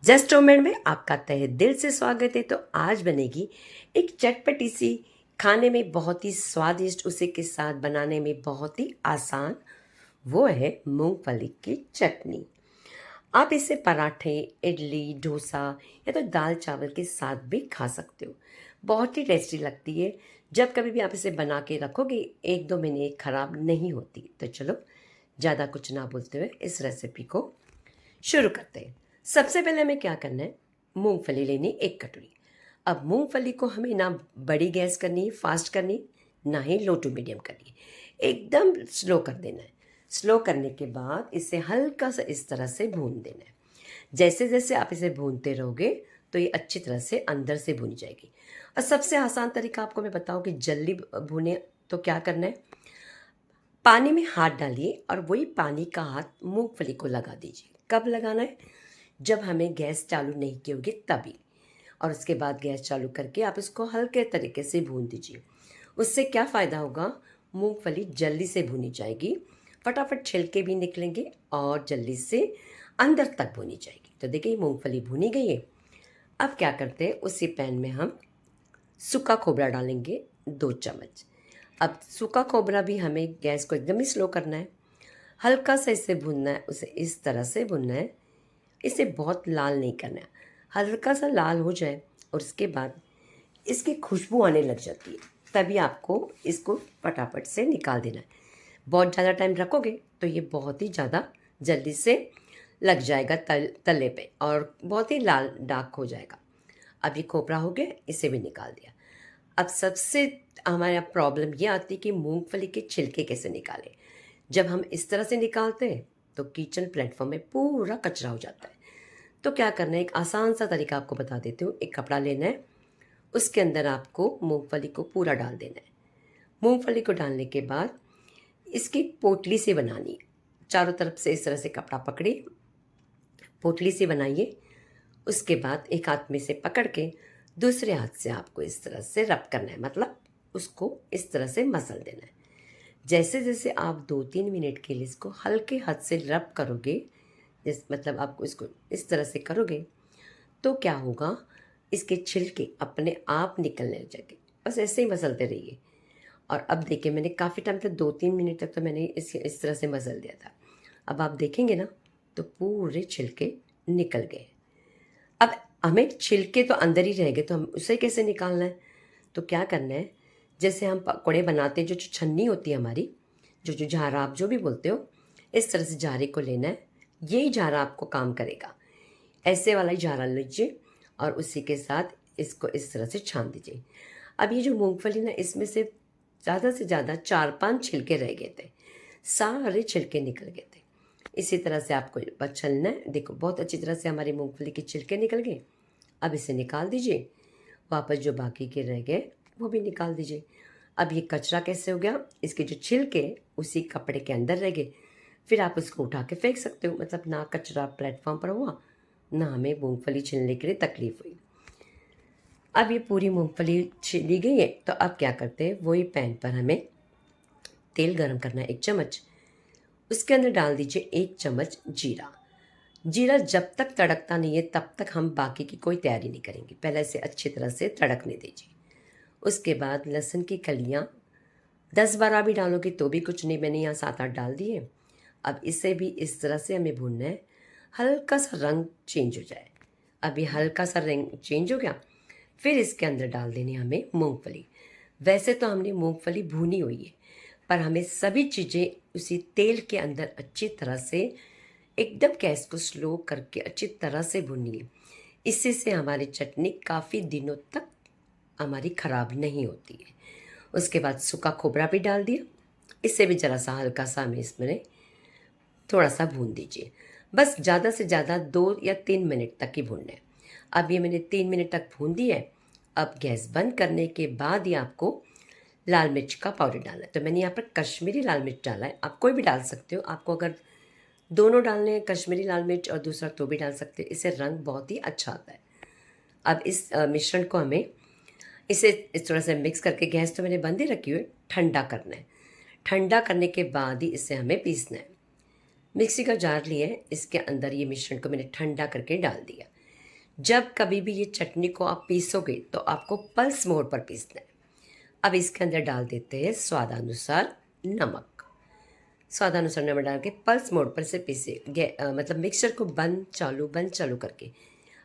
Just moment में आपका तहे दिल से स्वागत है। तो आज बनेगी एक चटपटी सी, खाने में बहुत ही स्वादिष्ट, उसी के साथ बनाने में बहुत ही आसान। वो है मूंगफली की चटनी। आप इसे पराठे, इडली, डोसा या तो दाल चावल के साथ भी खा सकते हो। बहुत ही टेस्टी लगती है। जब कभी भी आप इसे बना के रखोगे, 1-2 महीने खराब नहीं होती। तो चलो, ज़्यादा कुछ ना बोलते हुए इस रेसिपी को शुरू करते हैं। सबसे पहले हमें क्या करना है, मूंगफली लेनी 1 कटोरी। अब मूंगफली को हमें ना बड़ी गैस करनी है, फास्ट करनी, ना ही लो टू मीडियम करनी है, एकदम स्लो कर देना है। स्लो करने के बाद इसे हल्का सा इस तरह से भून देना है। जैसे जैसे आप इसे भूनते रहोगे तो ये अच्छी तरह से अंदर से भूनी जाएगी। और सबसे आसान तरीका आपको मैं बताऊँ कि जल्दी भूने तो क्या करना है, पानी में हाथ डालिए और वही पानी का हाथ मूंगफली को लगा दीजिए। कब लगाना है, जब हमें गैस चालू नहीं की होगी तभी। और उसके बाद गैस चालू करके आप इसको हल्के तरीके से भून दीजिए। उससे क्या फ़ायदा होगा, मूंगफली जल्दी से भुनी जाएगी, फटाफट छिलके भी निकलेंगे और जल्दी से अंदर तक भुनी जाएगी। तो देखिए, मूंगफली भुनी गई है। अब क्या करते हैं, उसी पैन में हम सूखा खोबरा डालेंगे 2 चम्मच। अब सूखा खोबरा भी हमें गैस को एकदम ही स्लो करना है, हल्का सा इसे भुनना है, उसे इस तरह से भुनना है। इसे बहुत लाल नहीं करना है, हल्का सा लाल हो जाए और उसके बाद इसकी खुशबू आने लग जाती है, तभी आपको इसको फटाफट से निकाल देना है। बहुत ज़्यादा टाइम रखोगे तो ये बहुत ही ज़्यादा जल्दी से लग जाएगा तले पे और बहुत ही लाल डार्क हो जाएगा। अब ये खोपरा हो गया, इसे भी निकाल दिया। अब सबसे हमारे यहाँ प्रॉब्लम ये आती है कि मूंगफली के छिलके कैसे निकालें। जब हम इस तरह से निकालते हैं तो किचन प्लेटफॉर्म में पूरा कचरा हो जाता है। तो क्या करना है, एक आसान सा तरीका आपको बता देती हूँ। एक कपड़ा लेना है, उसके अंदर आपको मूंगफली को पूरा डाल देना है। मूंगफली को डालने के बाद इसकी पोटली से बनानी है। चारों तरफ से इस तरह से कपड़ा पकड़िए, पोटली से बनाइए। उसके बाद एक हाथ में से पकड़ के दूसरे हाथ से आपको इस तरह से रब करना है, मतलब उसको इस तरह से मसल देना है। जैसे जैसे आप 2-3 मिनट के लिए इसको हल्के हाथ से रब करोगे, मतलब आपको इसको इस तरह से करोगे, तो क्या होगा, इसके छिलके अपने आप निकलने लग जाएंगे। बस ऐसे ही मसलते रहिए। और अब देखिए, मैंने काफ़ी टाइम तक 2-3 मिनट तक तो मैंने इस तरह से मसल दिया था। अब आप देखेंगे ना, तो पूरे छिलके निकल गए। अब हमें छिलके तो अंदर ही रहेंगे, तो हम उसे कैसे निकालना है। तो क्या करना है, जैसे हम पकौड़े बनाते हैं, जो जो छन्नी होती है हमारी, जो जो झारा आप जो भी बोलते हो, इस तरह से झारे को लेना है। यही झारा आपको काम करेगा। ऐसे वाला ही झारा लीजिए और उसी के साथ इसको इस तरह से छान दीजिए। अब ये जो मूंगफली ना, इसमें से ज़्यादा 4-5 छिलके रह गए थे, सारे छिलके निकल गए थे। इसी तरह से आपको बस छलना है। देखो, बहुत अच्छी तरह से हमारी मूंगफली के छिलके निकल गए। अब इसे निकाल दीजिए। वापस जो बाकी के रह गए वो भी निकाल दीजिए। अब ये कचरा कैसे हो गया, इसके जो छिलके उसी कपड़े के अंदर रह गए। फिर आप उसको उठा के फेंक सकते हो, मतलब ना कचरा प्लेटफॉर्म पर हुआ, ना हमें मूंगफली छिलने के लिए तकलीफ हुई। अब ये पूरी मूंगफली छिली गई है, तो अब क्या करते हैं, वही पैन पर हमें तेल गरम करना है 1 चम्मच। उसके अंदर डाल दीजिए 1 चम्मच जीरा। जीरा जब तक तड़कता नहीं है तब तक हम बाकी की कोई तैयारी नहीं करेंगे, पहले इसे अच्छी तरह से तड़कने दीजिए। उसके बाद लहसुन की कलियाँ 10-12 भी डालोगे तो भी कुछ नहीं, मैंने यहाँ 7-8 डाल दिए। अब इसे भी इस तरह से हमें भूनना है, हल्का सा रंग चेंज हो जाए। अब ये हल्का सा रंग चेंज हो गया, फिर इसके अंदर डाल देनी हमें मूंगफली। वैसे तो हमने मूंगफली भूनी हुई है, पर हमें सभी चीज़ें उसी तेल के अंदर अच्छी तरह से, एकदम गैस को स्लो करके अच्छी तरह से भूननी है। इससे से हमारी चटनी काफ़ी दिनों तक हमारी ख़राब नहीं होती है। उसके बाद सूखा खोबरा भी डाल दिया, इससे भी ज़रा सा हल्का सा हमें इसमें थोड़ा सा भून दीजिए। बस ज़्यादा से ज़्यादा 2 या 3 मिनट तक ही भूनना है। अब ये मैंने 3 मिनट तक भून दिया है। अब गैस बंद करने के बाद ही आपको लाल मिर्च का पाउडर डालना है। तो मैंने यहाँ पर कश्मीरी लाल मिर्च डाला है, आप कोई भी डाल सकते हो। आपको अगर दोनों डालने हैं, कश्मीरी लाल मिर्च और दूसरा, तो भी डाल सकते हो, इससे रंग बहुत ही अच्छा आता है। अब इस मिश्रण को हमें इसे इस तरह से मिक्स करके, गैस तो मैंने बंद ही रखी हुई है, ठंडा करना है। ठंडा करने के बाद ही इसे हमें पीसना है। मिक्सी का जार लिया है, इसके अंदर ये मिश्रण को मैंने ठंडा करके डाल दिया। जब कभी भी ये चटनी को आप पीसोगे तो आपको पल्स मोड पर पीसना है। अब इसके अंदर डाल देते हैं स्वादानुसार नमक। स्वादानुसार नमक डाल के पल्स मोड पर से पीसे मतलब मिक्सचर को बंद चालू करके।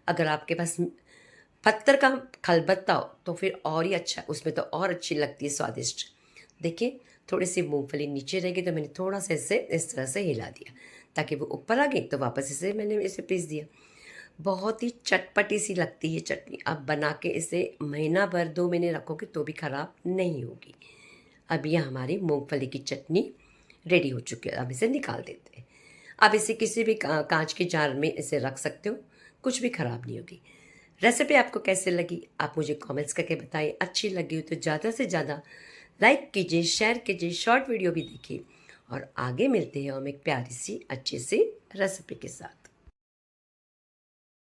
अगर आपके पास पत्थर का खलबत्ता हो तो फिर और ही अच्छा, उसमें तो और अच्छी लगती है स्वादिष्ट। देखिए थोड़ी सी मूंगफली नीचे रह गई तो मैंने थोड़ा सा इसे इस तरह से हिला दिया ताकि वो ऊपर आ गई, तो वापस मैंने इसे पीस दिया। बहुत ही चटपटी सी लगती है चटनी। आप बना के इसे महीना भर 2 महीने रखोगे तो भी ख़राब नहीं होगी। अब ये हमारी मूंगफली की चटनी रेडी हो चुकी है। अब इसे निकाल देते हैं। आप इसे किसी भी कांच के जार में इसे रख सकते हो, कुछ भी ख़राब नहीं होगी। रेसिपी आपको कैसे लगी आप मुझे कमेंट्स करके बताइए। अच्छी लगी हो तो ज़्यादा से ज़्यादा लाइक कीजिए, शेयर कीजिए, शॉर्ट वीडियो भी देखिए और आगे मिलते हैं हम एक प्यारी सी अच्छी सी रेसिपी के साथ।